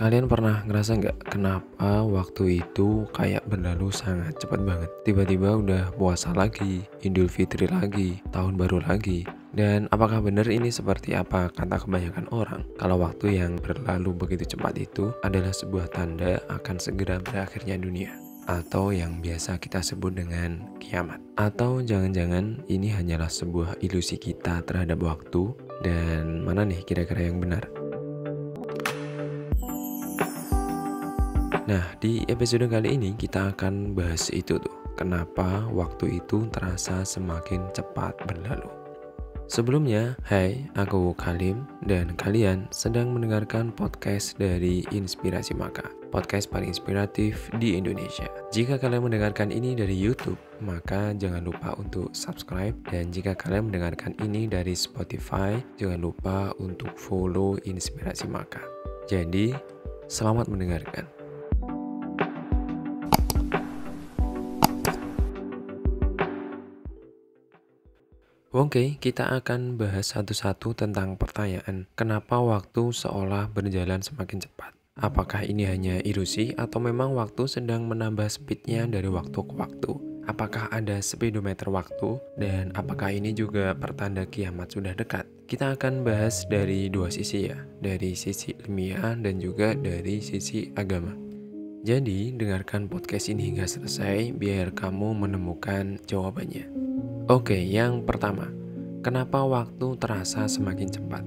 Kalian pernah ngerasa nggak kenapa waktu itu kayak berlalu sangat cepat banget? Tiba-tiba udah puasa lagi, Idul Fitri lagi, tahun baru lagi. Dan apakah benar ini seperti apa kata kebanyakan orang? Kalau waktu yang berlalu begitu cepat itu adalah sebuah tanda akan segera berakhirnya dunia. Atau yang biasa kita sebut dengan kiamat. Atau jangan-jangan ini hanyalah sebuah ilusi kita terhadap waktu. Dan mana nih kira-kira yang benar? Nah, di episode kali ini kita akan bahas itu tuh. Kenapa waktu itu terasa semakin cepat berlalu. Sebelumnya, hai, aku Kalim dan kalian sedang mendengarkan podcast dari Inspirasi Maka, podcast paling inspiratif di Indonesia. Jika kalian mendengarkan ini dari YouTube, maka jangan lupa untuk subscribe. Dan jika kalian mendengarkan ini dari Spotify, jangan lupa untuk follow Inspirasi Maka. Jadi, selamat mendengarkan. Oke, kita akan bahas satu-satu tentang pertanyaan kenapa waktu seolah berjalan semakin cepat. Apakah ini hanya ilusi atau memang waktu sedang menambah speednya dari waktu ke waktu? Apakah ada speedometer waktu? Dan apakah ini juga pertanda kiamat sudah dekat? Kita akan bahas dari dua sisi ya, dari sisi ilmiah dan juga dari sisi agama. Jadi, dengarkan podcast ini hingga selesai biar kamu menemukan jawabannya. Oke, yang pertama, kenapa waktu terasa semakin cepat?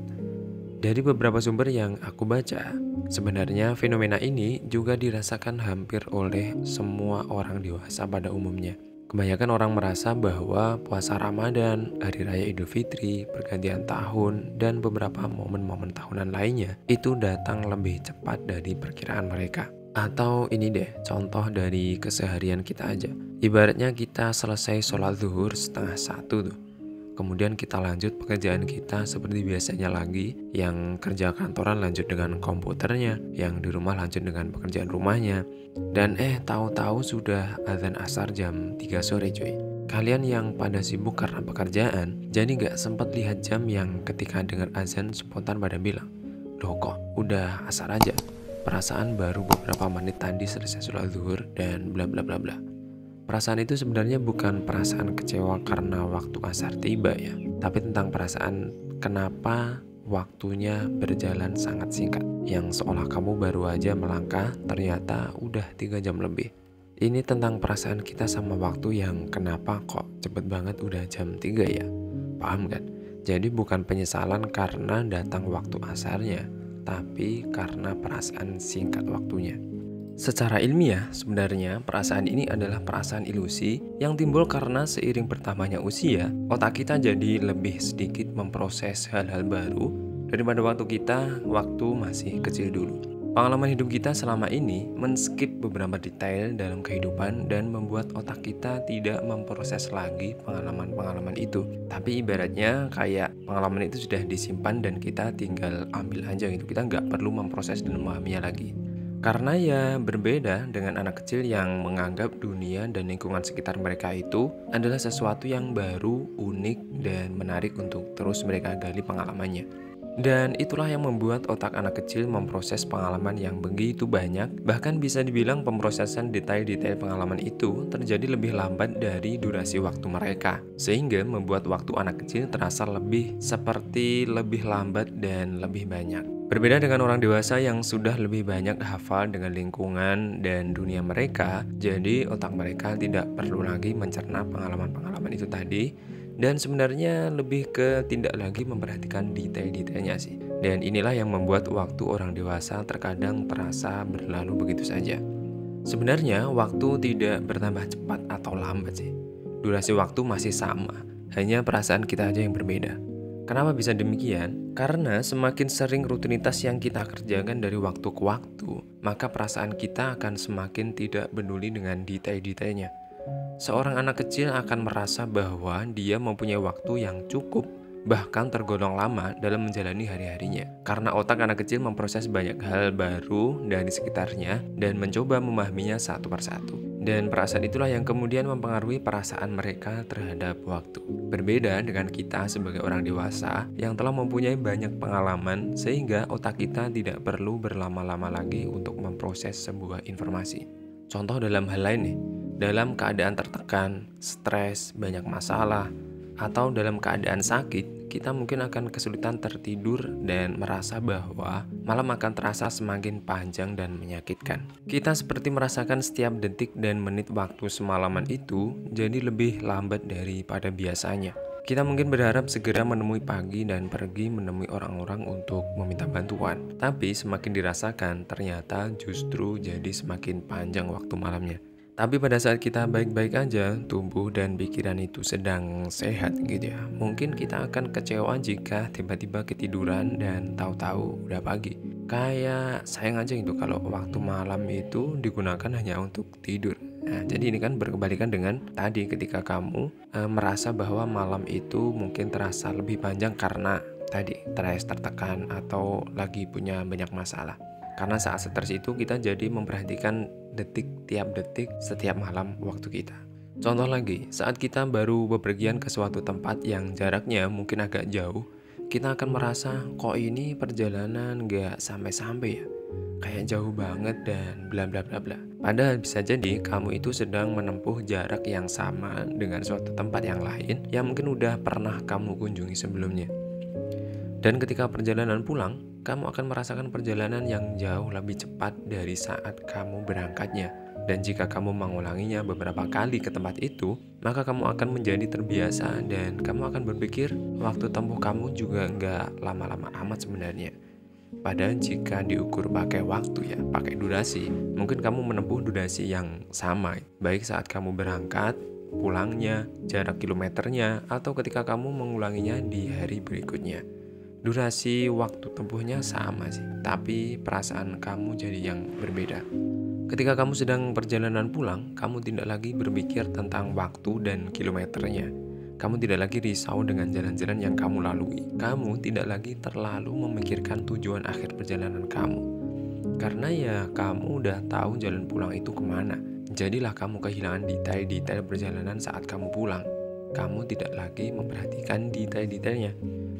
Dari beberapa sumber yang aku baca, sebenarnya fenomena ini juga dirasakan hampir oleh semua orang dewasa pada umumnya. Kebanyakan orang merasa bahwa puasa Ramadan, Hari Raya Idul Fitri, pergantian tahun, dan beberapa momen-momen tahunan lainnya itu datang lebih cepat dari perkiraan mereka. Atau ini deh, contoh dari keseharian kita aja. Ibaratnya kita selesai sholat zuhur 12:30 tuh. Kemudian kita lanjut pekerjaan kita seperti biasanya lagi. Yang kerja kantoran lanjut dengan komputernya, yang di rumah lanjut dengan pekerjaan rumahnya. Dan tahu-tahu sudah azan asar jam 3 sore cuy. Kalian yang pada sibuk karena pekerjaan, jadi gak sempat lihat jam yang ketika dengar azan spontan pada bilang, "Loh kok udah asar aja? Perasaan baru beberapa menit tadi selesai sholat zuhur dan bla bla bla bla." Perasaan itu sebenarnya bukan perasaan kecewa karena waktu asar tiba ya, tapi tentang perasaan kenapa waktunya berjalan sangat singkat. Yang seolah kamu baru aja melangkah, ternyata udah 3 jam lebih. Ini tentang perasaan kita sama waktu yang kenapa kok cepet banget udah jam 3 ya. Paham kan? Jadi bukan penyesalan karena datang waktu asarnya, tapi karena perasaan singkat waktunya. Secara ilmiah, sebenarnya perasaan ini adalah perasaan ilusi yang timbul karena seiring bertambahnya usia, otak kita jadi lebih sedikit memproses hal-hal baru daripada waktu masih kecil dulu. Pengalaman hidup kita selama ini men-skip beberapa detail dalam kehidupan dan membuat otak kita tidak memproses lagi pengalaman-pengalaman itu. Tapi ibaratnya kayak pengalaman itu sudah disimpan dan kita tinggal ambil aja gitu. Kita nggak perlu memproses dan memahaminya lagi. Karena ya berbeda dengan anak kecil yang menganggap dunia dan lingkungan sekitar mereka itu adalah sesuatu yang baru, unik, dan menarik untuk terus mereka gali pengalamannya. Dan itulah yang membuat otak anak kecil memproses pengalaman yang begitu banyak. Bahkan bisa dibilang pemrosesan detail-detail pengalaman itu terjadi lebih lambat dari durasi waktu mereka. Sehingga membuat waktu anak kecil terasa lebih lambat dan lebih banyak. Berbeda dengan orang dewasa yang sudah lebih banyak hafal dengan lingkungan dan dunia mereka, jadi otak mereka tidak perlu lagi mencerna pengalaman-pengalaman itu tadi. Dan sebenarnya lebih ke tidak lagi memperhatikan detail-detailnya sih. Dan inilah yang membuat waktu orang dewasa terkadang terasa berlalu begitu saja. Sebenarnya waktu tidak bertambah cepat atau lambat sih. Durasi waktu masih sama, hanya perasaan kita aja yang berbeda. Kenapa bisa demikian? Karena semakin sering rutinitas yang kita kerjakan dari waktu ke waktu, maka perasaan kita akan semakin tidak peduli dengan detail-detailnya. Seorang anak kecil akan merasa bahwa dia mempunyai waktu yang cukup, bahkan tergolong lama dalam menjalani hari-harinya. Karena otak anak kecil memproses banyak hal baru dari sekitarnya dan mencoba memahaminya satu persatu. Dan perasaan itulah yang kemudian mempengaruhi perasaan mereka terhadap waktu. Berbeda dengan kita sebagai orang dewasa yang telah mempunyai banyak pengalaman sehingga otak kita tidak perlu berlama-lama lagi untuk memproses sebuah informasi. Contoh dalam hal lain nih, dalam keadaan tertekan, stres, banyak masalah, atau dalam keadaan sakit, kita mungkin akan kesulitan tertidur dan merasa bahwa malam akan terasa semakin panjang dan menyakitkan. Kita seperti merasakan setiap detik dan menit waktu semalaman itu jadi lebih lambat daripada biasanya. Kita mungkin berharap segera menemui pagi dan pergi menemui orang-orang untuk meminta bantuan. Tapi semakin dirasakan, ternyata justru jadi semakin panjang waktu malamnya. Tapi pada saat kita baik-baik aja, tubuh dan pikiran itu sedang sehat gitu ya. Mungkin kita akan kecewa jika tiba-tiba ketiduran dan tahu-tahu udah pagi. Kayak sayang aja gitu kalau waktu malam itu digunakan hanya untuk tidur. Nah, jadi ini kan berkebalikan dengan tadi ketika kamu merasa bahwa malam itu mungkin terasa lebih panjang karena tadi stres, tertekan, atau lagi punya banyak masalah. Karena saat stres itu kita jadi memperhatikan tiap detik setiap malam waktu kita. Contoh lagi, saat kita baru bepergian ke suatu tempat yang jaraknya mungkin agak jauh, kita akan merasa kok ini perjalanan gak sampai-sampai ya, kayak jauh banget dan bla bla bla bla. Padahal bisa jadi kamu itu sedang menempuh jarak yang sama dengan suatu tempat yang lain yang mungkin udah pernah kamu kunjungi sebelumnya. Dan ketika perjalanan pulang, kamu akan merasakan perjalanan yang jauh lebih cepat dari saat kamu berangkatnya. Dan jika kamu mengulanginya beberapa kali ke tempat itu, maka kamu akan menjadi terbiasa dan kamu akan berpikir waktu tempuh kamu juga nggak lama-lama amat sebenarnya. Padahal jika diukur pakai waktu ya, pakai durasi, mungkin kamu menempuh durasi yang sama, baik saat kamu berangkat, pulangnya, jarak kilometernya, atau ketika kamu mengulanginya di hari berikutnya. Durasi waktu tempuhnya sama sih, tapi perasaan kamu jadi yang berbeda. Ketika kamu sedang perjalanan pulang, kamu tidak lagi berpikir tentang waktu dan kilometernya. Kamu tidak lagi risau dengan jalan-jalan yang kamu lalui. Kamu tidak lagi terlalu memikirkan tujuan akhir perjalanan kamu. Karena ya kamu udah tahu jalan pulang itu kemana. Jadilah kamu kehilangan detail-detail perjalanan saat kamu pulang. Kamu tidak lagi memperhatikan detail-detailnya.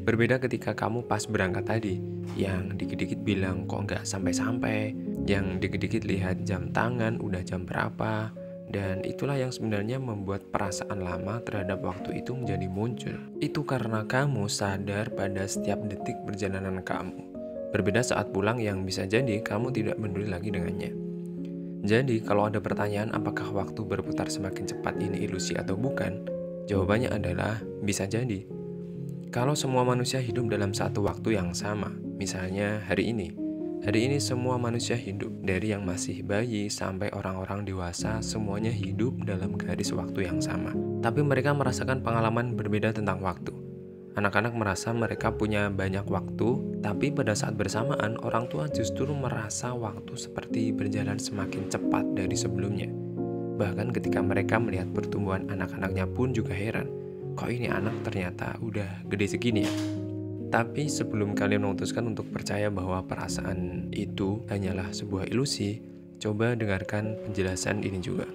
Berbeda ketika kamu pas berangkat tadi, yang dikit-dikit bilang kok nggak sampai-sampai, yang dikit-dikit lihat jam tangan udah jam berapa, dan itulah yang sebenarnya membuat perasaan lama terhadap waktu itu menjadi muncul. Itu karena kamu sadar pada setiap detik perjalanan kamu. Berbeda saat pulang yang bisa jadi kamu tidak peduli lagi dengannya. Jadi kalau ada pertanyaan apakah waktu berputar semakin cepat ini ilusi atau bukan, jawabannya adalah bisa jadi. Kalau semua manusia hidup dalam satu waktu yang sama, misalnya hari ini semua manusia hidup, dari yang masih bayi sampai orang-orang dewasa, semuanya hidup dalam garis waktu yang sama. Tapi mereka merasakan pengalaman berbeda tentang waktu. Anak-anak merasa mereka punya banyak waktu, tapi pada saat bersamaan, orang tua justru merasa waktu seperti berjalan semakin cepat dari sebelumnya. Bahkan ketika mereka melihat pertumbuhan anak-anaknya pun juga heran. Kok ini anak ternyata udah gede segini ya? Tapi sebelum kalian memutuskan untuk percaya bahwa perasaan itu hanyalah sebuah ilusi, coba dengarkan penjelasan ini juga.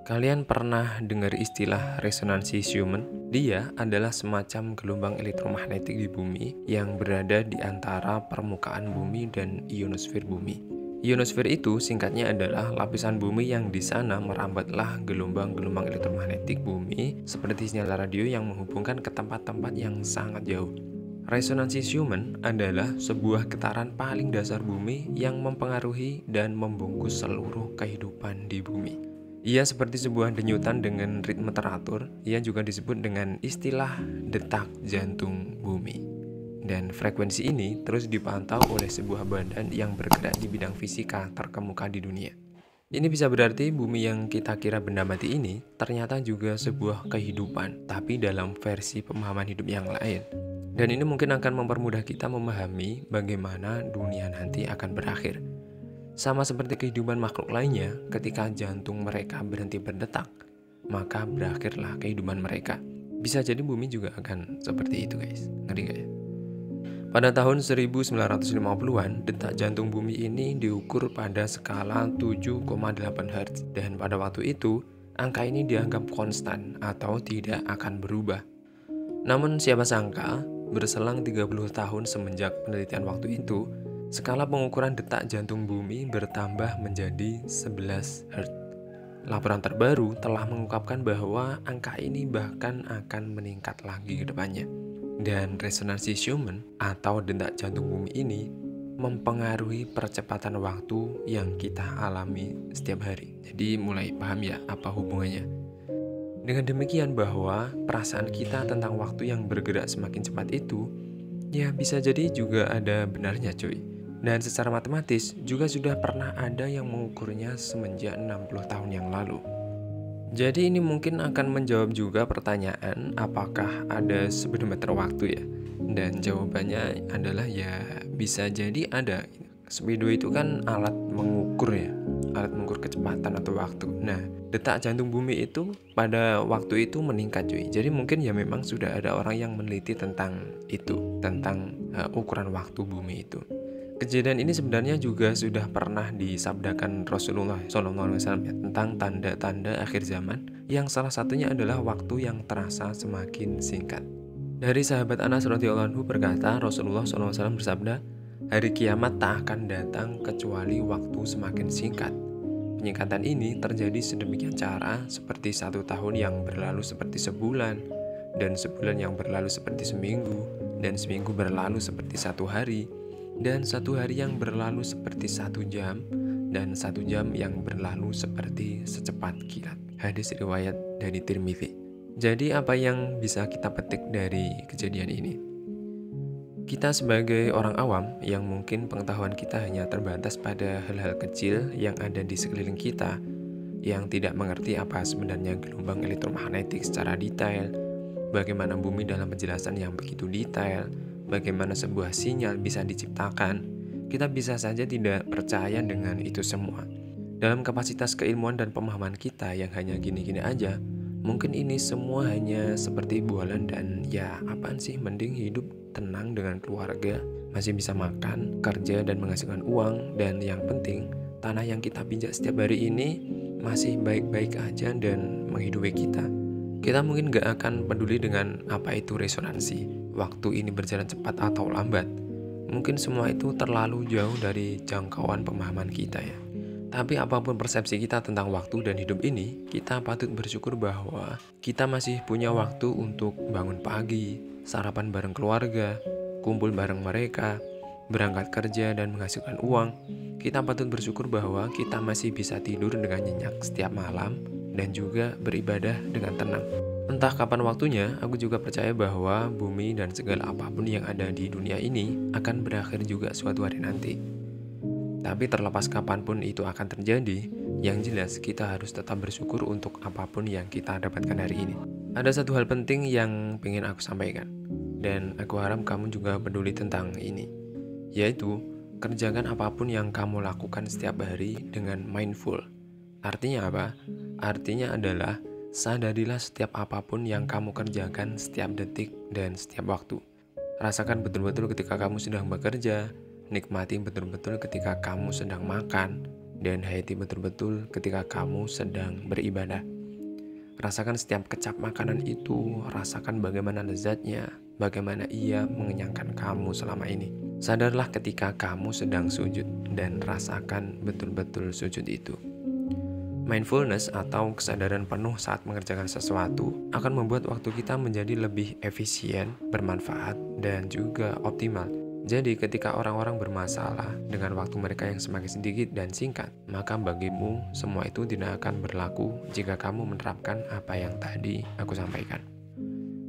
Kalian pernah dengar istilah resonansi Schumann? Dia adalah semacam gelombang elektromagnetik di bumi yang berada di antara permukaan bumi dan ionosfer bumi. Ionosfer itu singkatnya adalah lapisan bumi yang di sana merambatlah gelombang-gelombang elektromagnetik bumi seperti sinyal radio yang menghubungkan ke tempat-tempat yang sangat jauh. Resonansi Schumann adalah sebuah getaran paling dasar bumi yang mempengaruhi dan membungkus seluruh kehidupan di bumi. Ia seperti sebuah denyutan dengan ritme teratur. Ia juga disebut dengan istilah detak jantung bumi. Dan frekuensi ini terus dipantau oleh sebuah badan yang bergerak di bidang fisika terkemuka di dunia. Ini bisa berarti bumi yang kita kira benda mati ini ternyata juga sebuah kehidupan, tapi dalam versi pemahaman hidup yang lain. Dan ini mungkin akan mempermudah kita memahami bagaimana dunia nanti akan berakhir. Sama seperti kehidupan makhluk lainnya, ketika jantung mereka berhenti berdetak, maka berakhirlah kehidupan mereka. Bisa jadi bumi juga akan seperti itu guys, ngeri gak ya? Pada tahun 1950-an, detak jantung bumi ini diukur pada skala 7,8 Hz dan pada waktu itu, angka ini dianggap konstan atau tidak akan berubah. Namun siapa sangka, berselang 30 tahun semenjak penelitian waktu itu, skala pengukuran detak jantung bumi bertambah menjadi 11 Hz. Laporan terbaru telah mengungkapkan bahwa angka ini bahkan akan meningkat lagi ke depannya. Dan resonansi Schumann atau detak jantung bumi ini mempengaruhi percepatan waktu yang kita alami setiap hari. Jadi mulai paham ya apa hubungannya. Dengan demikian bahwa perasaan kita tentang waktu yang bergerak semakin cepat itu ya bisa jadi juga ada benarnya cuy. Dan secara matematis juga sudah pernah ada yang mengukurnya semenjak 60 tahun yang lalu. Jadi ini mungkin akan menjawab juga pertanyaan apakah ada speedometer waktu ya. Dan jawabannya adalah ya bisa jadi ada. Speedo itu kan alat mengukur ya, alat mengukur kecepatan atau waktu. Nah, detak jantung bumi itu pada waktu itu meningkat cuy. Jadi mungkin ya memang sudah ada orang yang meneliti tentang itu, tentang ukuran waktu bumi itu. Kejadian ini sebenarnya juga sudah pernah disabdakan Rasulullah SAW ya, tentang tanda-tanda akhir zaman yang salah satunya adalah waktu yang terasa semakin singkat. Dari sahabat Anas radhiyallahu anhu berkata, Rasulullah SAW bersabda, hari kiamat tak akan datang kecuali waktu semakin singkat. Penyingkatan ini terjadi sedemikian cara seperti 1 tahun yang berlalu seperti sebulan, dan sebulan yang berlalu seperti seminggu, dan seminggu berlalu seperti 1 hari, dan 1 hari yang berlalu seperti 1 jam, dan 1 jam yang berlalu seperti secepat kilat. Hadis riwayat dari Tirmidzi. Jadi apa yang bisa kita petik dari kejadian ini? Kita sebagai orang awam yang mungkin pengetahuan kita hanya terbatas pada hal-hal kecil yang ada di sekeliling kita, yang tidak mengerti apa sebenarnya gelombang elektromagnetik secara detail, bagaimana bumi dalam penjelasan yang begitu detail, bagaimana sebuah sinyal bisa diciptakan, kita bisa saja tidak percaya dengan itu semua. Dalam kapasitas keilmuan dan pemahaman kita yang hanya gini-gini aja, mungkin ini semua hanya seperti bualan dan ya apaan sih, mending hidup tenang dengan keluarga, masih bisa makan, kerja dan menghasilkan uang, dan yang penting tanah yang kita pijak setiap hari ini masih baik-baik aja dan menghidupi kita. Kita mungkin gak akan peduli dengan apa itu resonansi, waktu ini berjalan cepat atau lambat. Mungkin semua itu terlalu jauh dari jangkauan pemahaman kita ya. Tapi apapun persepsi kita tentang waktu dan hidup ini, kita patut bersyukur bahwa kita masih punya waktu untuk bangun pagi, sarapan bareng keluarga, kumpul bareng mereka, berangkat kerja dan menghasilkan uang. Kita patut bersyukur bahwa kita masih bisa tidur dengan nyenyak setiap malam dan juga beribadah dengan tenang. Entah kapan waktunya, aku juga percaya bahwa bumi dan segala apapun yang ada di dunia ini akan berakhir juga suatu hari nanti. Tapi terlepas kapanpun itu akan terjadi, yang jelas kita harus tetap bersyukur untuk apapun yang kita dapatkan hari ini. Ada satu hal penting yang ingin aku sampaikan, dan aku harap kamu juga peduli tentang ini, yaitu kerjakan apapun yang kamu lakukan setiap hari dengan mindful. Artinya apa? Artinya adalah sadarilah setiap apapun yang kamu kerjakan setiap detik dan setiap waktu. Rasakan betul-betul ketika kamu sedang bekerja, nikmati betul-betul ketika kamu sedang makan, dan hayati betul-betul ketika kamu sedang beribadah. Rasakan setiap kecap makanan itu, rasakan bagaimana lezatnya, bagaimana ia mengenyangkan kamu selama ini. Sadarlah ketika kamu sedang sujud, dan rasakan betul-betul sujud itu. Mindfulness atau kesadaran penuh saat mengerjakan sesuatu akan membuat waktu kita menjadi lebih efisien, bermanfaat, dan juga optimal. Jadi ketika orang-orang bermasalah dengan waktu mereka yang semakin sedikit dan singkat, maka bagimu semua itu tidak akan berlaku jika kamu menerapkan apa yang tadi aku sampaikan.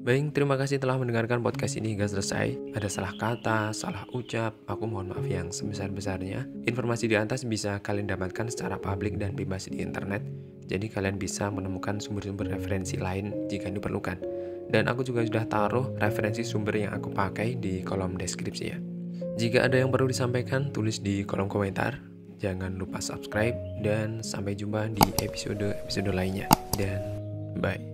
Baik, terima kasih telah mendengarkan podcast ini hingga selesai. Ada salah kata, salah ucap, aku mohon maaf yang sebesar-besarnya. Informasi di atas bisa kalian dapatkan secara publik dan bebas di internet, jadi kalian bisa menemukan sumber-sumber referensi lain jika diperlukan. Dan aku juga sudah taruh referensi sumber yang aku pakai di kolom deskripsi ya. Jika ada yang perlu disampaikan, tulis di kolom komentar. Jangan lupa subscribe dan sampai jumpa di episode lainnya. Dan bye.